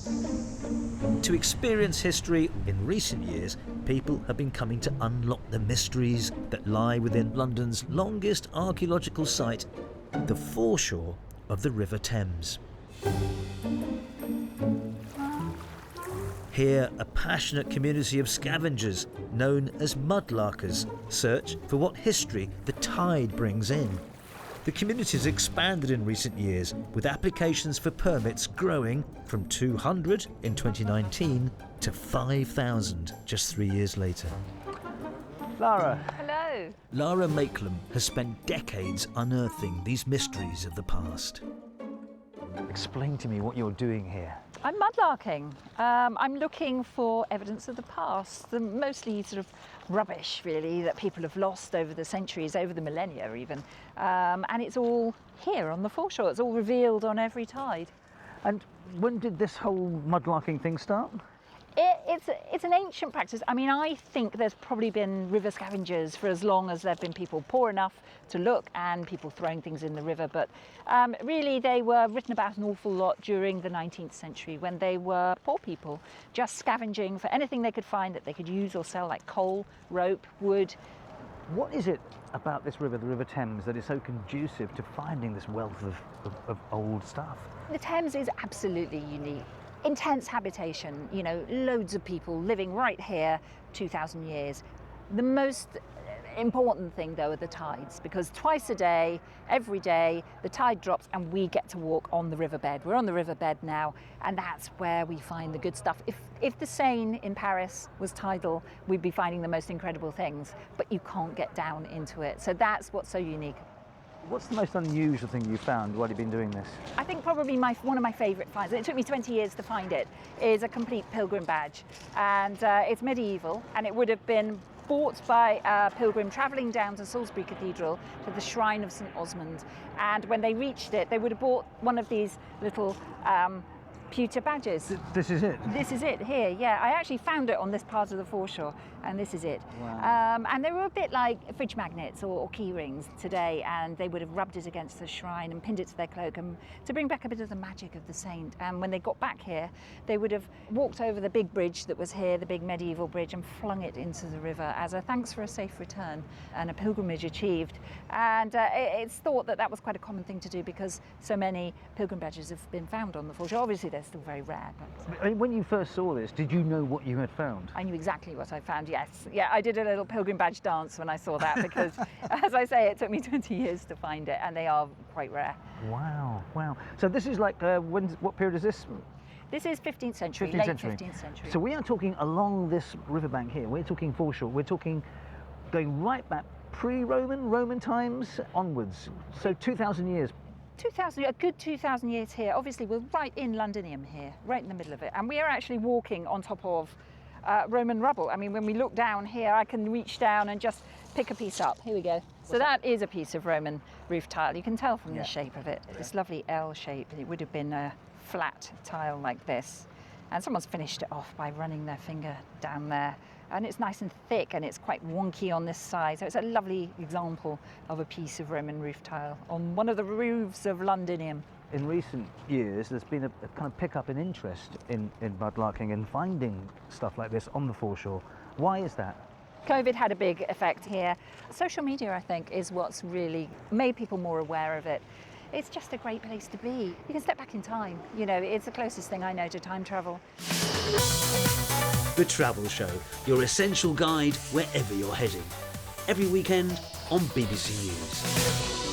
To experience history, in recent years, people have been coming to unlock the mysteries that lie within London's longest archaeological site, the foreshore of the River Thames. Here, a passionate community of scavengers, known as mudlarkers, search for what history the tide brings in. The community has expanded in recent years, with applications for permits growing from 200 in 2019 to 5,000 just 3 years later. Lara. Hello. Lara Makelum has spent decades unearthing these mysteries of the past. Explain to me what you're doing here. I'm mudlarking. I'm looking for evidence of the past, mostly sort of rubbish, really, that people have lost over the centuries, over the millennia even. And it's all here on the foreshore. It's all revealed on every tide. And when did this whole mudlarking thing start? It's an ancient practice. I mean, I think there's probably been river scavengers for as long as there have been people poor enough to look and people throwing things in the river. But really, they were written about an awful lot during the 19th century when they were poor people, just scavenging for anything they could find that they could use or sell, like coal, rope, wood. What is it about this river, the River Thames, that is so conducive to finding this wealth of old stuff? The Thames is absolutely unique. Intense habitation, you know, loads of people living right here, 2,000 years. The most important thing, though, are the tides, because twice a day, every day, the tide drops and we get to walk on the riverbed. We're on the riverbed now, and that's where we find the good stuff. If the Seine in Paris was tidal, we'd be finding the most incredible things, but you can't get down into it. So that's what's so unique. What's the most unusual thing you found while you've been doing this? I think probably one of my favourite finds, and it took me 20 years to find it, is a complete pilgrim badge. And it's medieval, and it would have been bought by a pilgrim travelling down to Salisbury Cathedral to the shrine of St Osmond. And when they reached it, they would have bought one of these little pewter badges. This is it? This is it here, yeah. I actually found it on this part of the foreshore, and this is it. Wow. And they were a bit like fridge magnets or key rings today, and they would have rubbed it against the shrine and pinned it to their cloak and to bring back a bit of the magic of the saint. And when they got back here, they would have walked over the big bridge that was here, the big medieval bridge, and flung it into the river as a thanks for a safe return and a pilgrimage achieved. And it's thought that that was quite a common thing to do because so many pilgrim badges have been found on the foreshore. Obviously, they're still very rare. But I mean, when you first saw this, did you know what you had found? I knew exactly what I found, yes. Yeah, I did a little pilgrim badge dance when I saw that because, as I say, it took me 20 years to find it, and they are quite rare. Wow, wow. So this is like, what period is this? This is 15th century, 15th late century. 15th century. So we are talking along this riverbank here. We're talking foreshore. We're talking going right back pre-Roman, Roman times onwards. So 2,000 years. 2,000, a good 2,000 years here. Obviously, we're right in Londinium here, right in the middle of it. And we are actually walking on top of Roman rubble. I mean, when we look down here, I can reach down and just pick a piece up. Here we go. So that is a piece of Roman roof tile. You can tell from the shape of it. This lovely L shape. It would have been a flat tile like this. And someone's finished it off by running their finger down there. And it's nice and thick, and it's quite wonky on this side. So it's a lovely example of a piece of Roman roof tile on one of the roofs of Londinium. In recent years, there's been a kind of pick-up in interest in mudlarking and finding stuff like this on the foreshore. Why is that? COVID had a big effect here. Social media, I think, is what's really made people more aware of it. It's just a great place to be. You can step back in time. You know, it's the closest thing I know to time travel. The Travel Show, your essential guide wherever you're heading. Every weekend on BBC News.